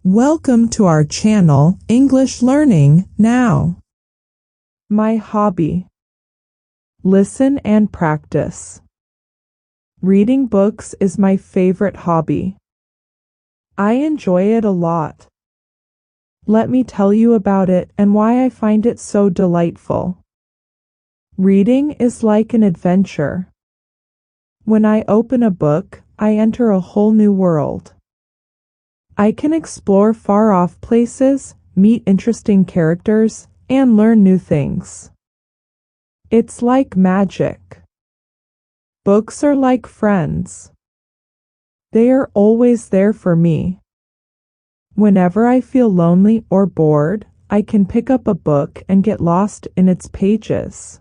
Welcome to our channel, English Learning Now. My hobby. Listen and practice. Reading books is my favorite hobby. I enjoy it a lot. Let me tell you about it and why I find it so delightful. Reading is like an adventure. When I open a book, I enter a whole new world. I can explore far-off places, meet interesting characters, and learn new things. It's like magic. Books are like friends. They are always there for me. Whenever I feel lonely or bored, I can pick up a book and get lost in its pages.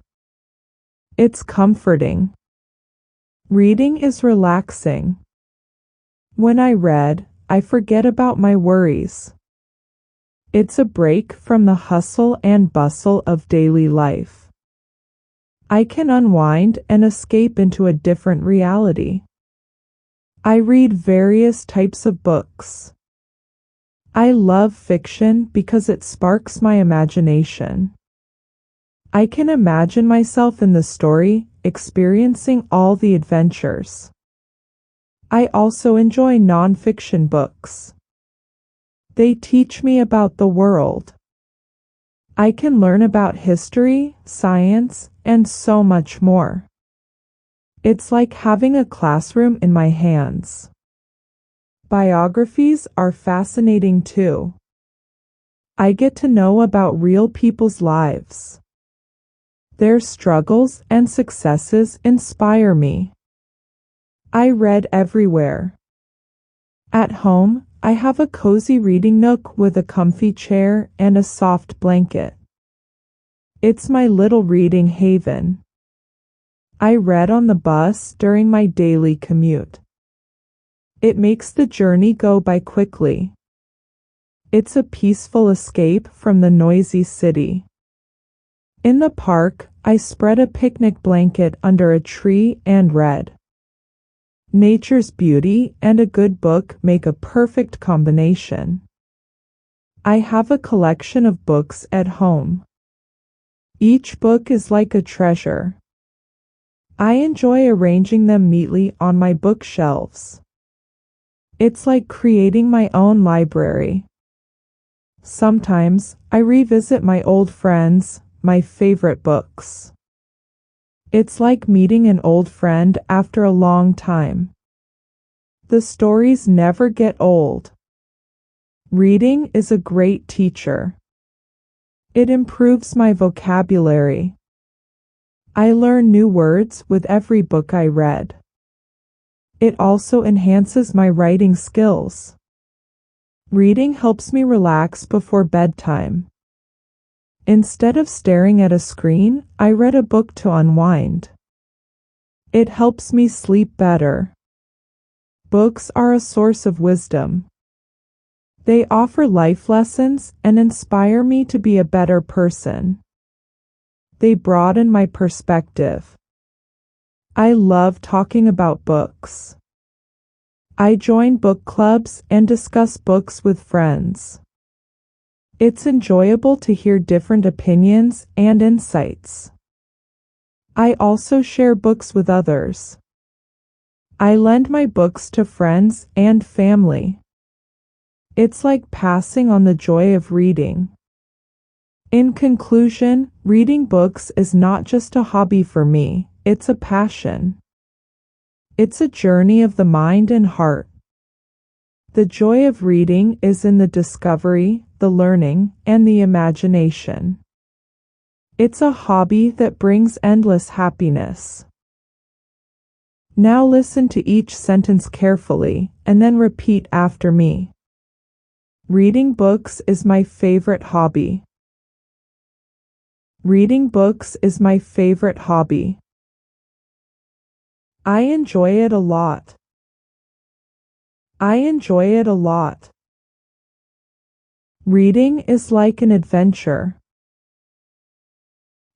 It's comforting. Reading is relaxing. When I read, I forget about my worries. It's a break from the hustle and bustle of daily life. I can unwind and escape into a different reality. I read various types of books. I love fiction because it sparks my imagination. I can imagine myself in the story, experiencing all the adventures. I also enjoy non-fiction books. They teach me about the world. I can learn about history, science, and so much more. It's like having a classroom in my hands. Biographies are fascinating too. I get to know about real people's lives. Their struggles and successes inspire me. I read everywhere. At home, I have a cozy reading nook with a comfy chair and a soft blanket. It's my little reading haven. I read on the bus during my daily commute. It makes the journey go by quickly. It's a peaceful escape from the noisy city. In the park, I spread a picnic blanket under a tree and read. Nature's beauty and a good book make a perfect combination. I have a collection of books at home. Each book is like a treasure. I enjoy arranging them neatly on my bookshelves. It's like creating my own library. Sometimes I revisit my old friends, my favorite books. It's like meeting an old friend after a long time. The stories never get old. Reading is a great teacher. It improves my vocabulary. I learn new words with every book I read. It also enhances my writing skills. Reading helps me relax before bedtime. Instead of staring at a screen, I read a book to unwind. It helps me sleep better. Books are a source of wisdom. They offer life lessons and inspire me to be a better person. They broaden my perspective. I love talking about books. I join book clubs and discuss books with friends. It's enjoyable to hear different opinions and insights. I also share books with others. I lend my books to friends and family. It's like passing on the joy of reading. In conclusion, reading books is not just a hobby for me, it's a passion. It's a journey of the mind and heart. The joy of reading is in the discovery, the learning, and the imagination. It's a hobby that brings endless happiness. Now listen to each sentence carefully, and then repeat after me. Reading books is my favorite hobby. Reading books is my favorite hobby. I enjoy it a lot. I enjoy it a lot. Reading is like an adventure.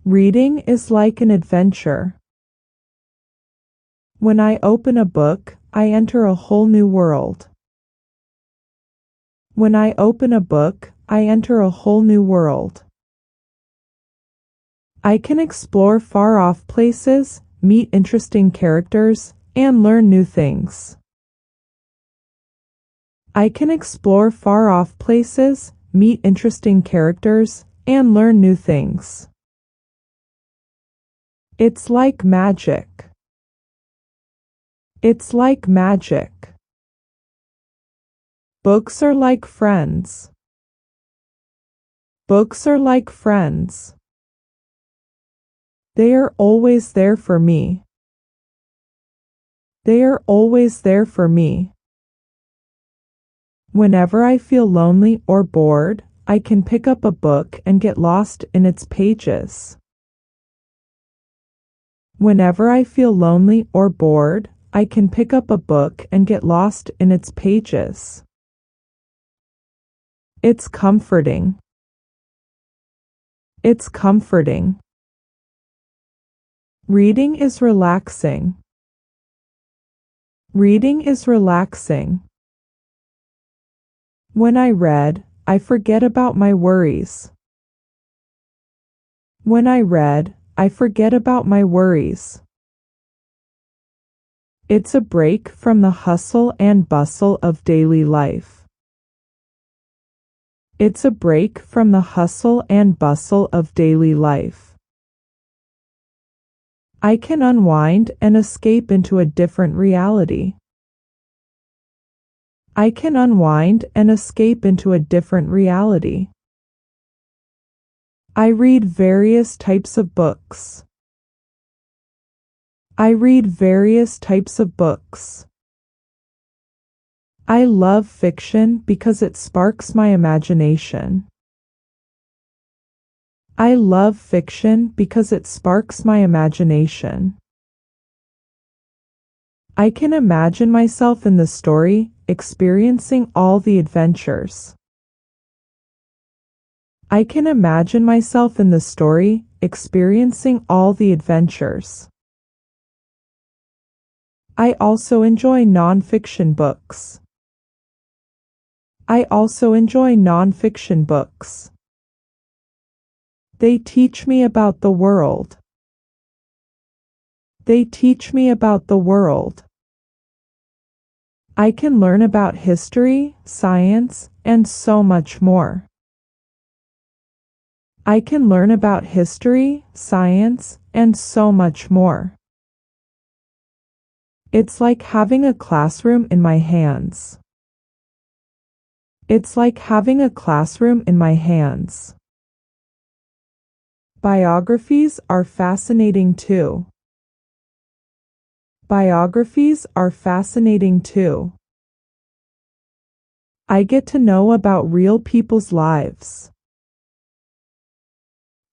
Reading is like an adventure. When I open a book, I enter a whole new world. When I open a book, I enter a whole new world. I can explore far-off places, meet interesting characters, and learn new things. I can explore far-off places, meet interesting characters, and learn new things. It's like magic. It's like magic. Books are like friends. Books are like friends. They are always there for me. They are always there for me. Whenever I feel lonely or bored, I can pick up a book and get lost in its pages. Whenever I feel lonely or bored, I can pick up a book and get lost in its pages. It's comforting. It's comforting. Reading is relaxing. Reading is relaxing. When I read, I forget about my worries. When I read, I forget about my worries. It's a break from the hustle and bustle of daily life. It's a break from the hustle and bustle of daily life. I can unwind and escape into a different reality. I can unwind and escape into a different reality. I read various types of books. I read various types of books. I love fiction because it sparks my imagination. I love fiction because it sparks my imagination. I can imagine myself in the story, experiencing all the adventures. I can imagine myself in the story, experiencing all the adventures. I also enjoy non-fiction books. I also enjoy non-fiction books. They teach me about the world. They teach me about the world. I can learn about history, science, and so much more. I can learn about history, science, and so much more. It's like having a classroom in my hands. It's like having a classroom in my hands. Biographies are fascinating too. Biographies are fascinating too. I get to know about real people's lives.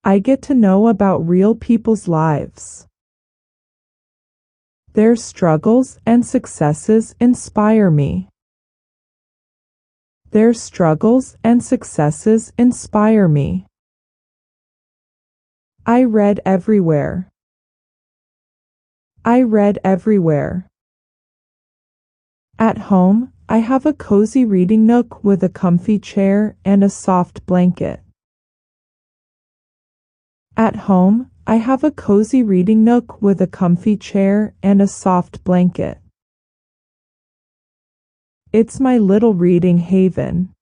I get to know about real people's lives. Their struggles and successes inspire me. Their struggles and successes inspire me. I read everywhere. I read everywhere. At home, I have a cozy reading nook with a comfy chair and a soft blanket. At home, I have a cozy reading nook with a comfy chair and a soft blanket. It's my little reading haven.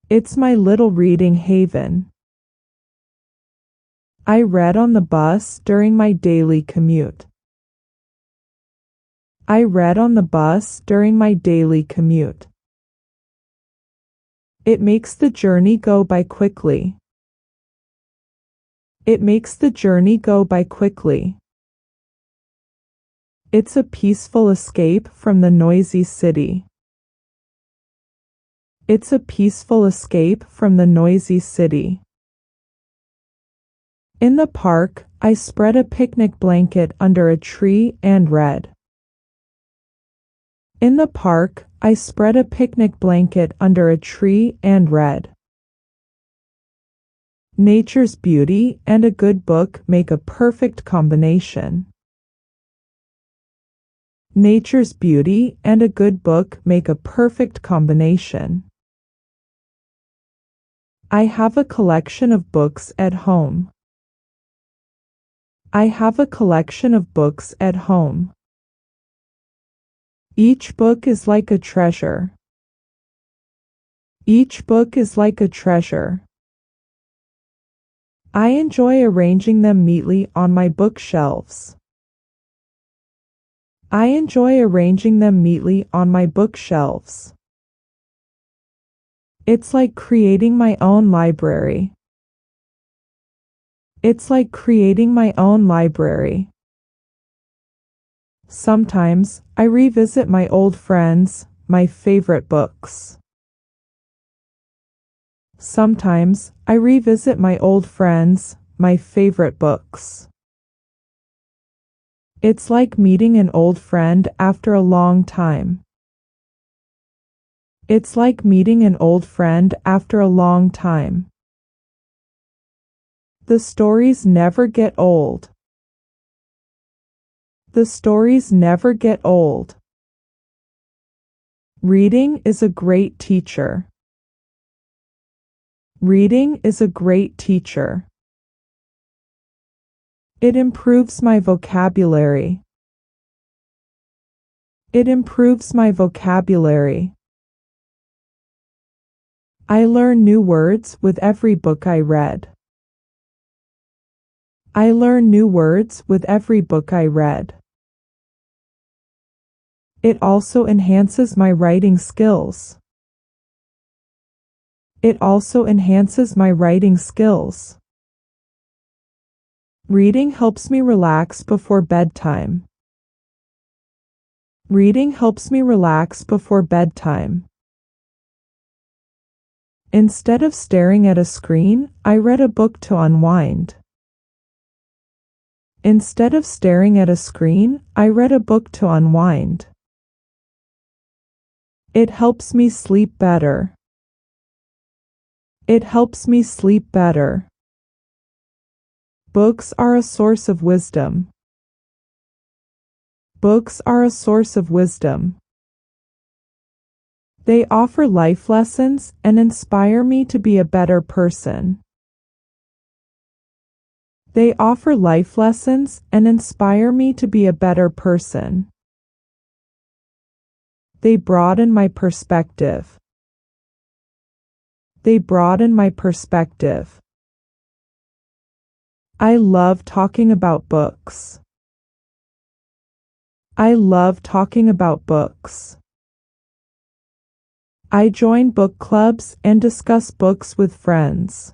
It's my little reading haven. I read on the bus during my daily commute. I read on the bus during my daily commute. It makes the journey go by quickly. It makes the journey go by quickly. It's a peaceful escape from the noisy city. It's a peaceful escape from the noisy city. In the park, I spread a picnic blanket under a tree and read. In the park, I spread a picnic blanket under a tree and read. Nature's beauty and a good book make a perfect combination. Nature's beauty and a good book make a perfect combination. I have a collection of books at home. I have a collection of books at home. Each book is like a treasure. Each book is like a treasure. I enjoy arranging them neatly on my bookshelves. I enjoy arranging them neatly on my bookshelves. It's like creating my own library. It's like creating my own library. Sometimes I revisit my old friends, my favorite books. Sometimes I revisit my old friends, my favorite books. It's like meeting an old friend after a long time. It's like meeting an old friend after a long time. The stories never get old. The stories never get old. Reading is a great teacher. Reading is a great teacher. It improves my vocabulary. It improves my vocabulary. I learn new words with every book I read. I learn new words with every book I read. It also enhances my writing skills. It also enhances my writing skills. Reading helps me relax before bedtime. Reading helps me relax before bedtime. Instead of staring at a screen, I read a book to unwind. Instead of staring at a screen, I read a book to unwind. It helps me sleep better. It helps me sleep better. Books are a source of wisdom. Books are a source of wisdom. They offer life lessons and inspire me to be a better person. They offer life lessons and inspire me to be a better person. They broaden my perspective. They broaden my perspective. I love talking about books. I love talking about books. I join book clubs and discuss books with friends.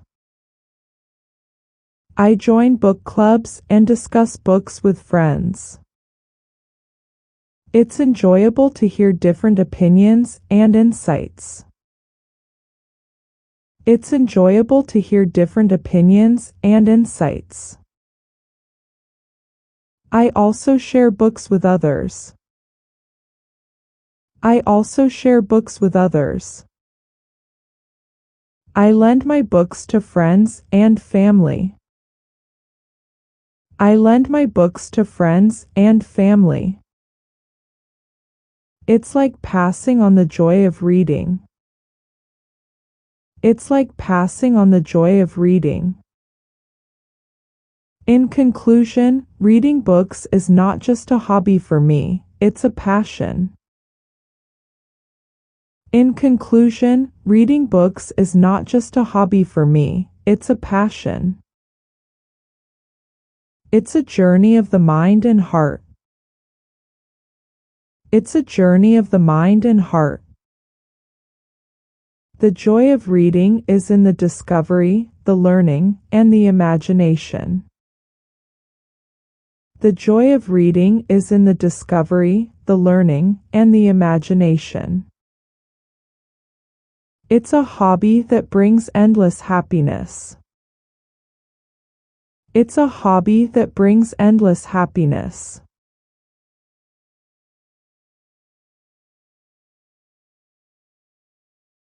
I join book clubs and discuss books with friends. It's enjoyable to hear different opinions and insights. It's enjoyable to hear different opinions and insights. I also share books with others. I also share books with others. I lend my books to friends and family. I lend my books to friends and family. It's like passing on the joy of reading. It's like passing on the joy of reading. In conclusion, reading books is not just a hobby for me, it's a passion. In conclusion, reading books is not just a hobby for me, it's a passion. It's a journey of the mind and heart. It's a journey of the mind and heart. The joy of reading is in the discovery, the learning, and the imagination. The joy of reading is in the discovery, the learning, and the imagination. It's a hobby that brings endless happiness. It's a hobby that brings endless happiness.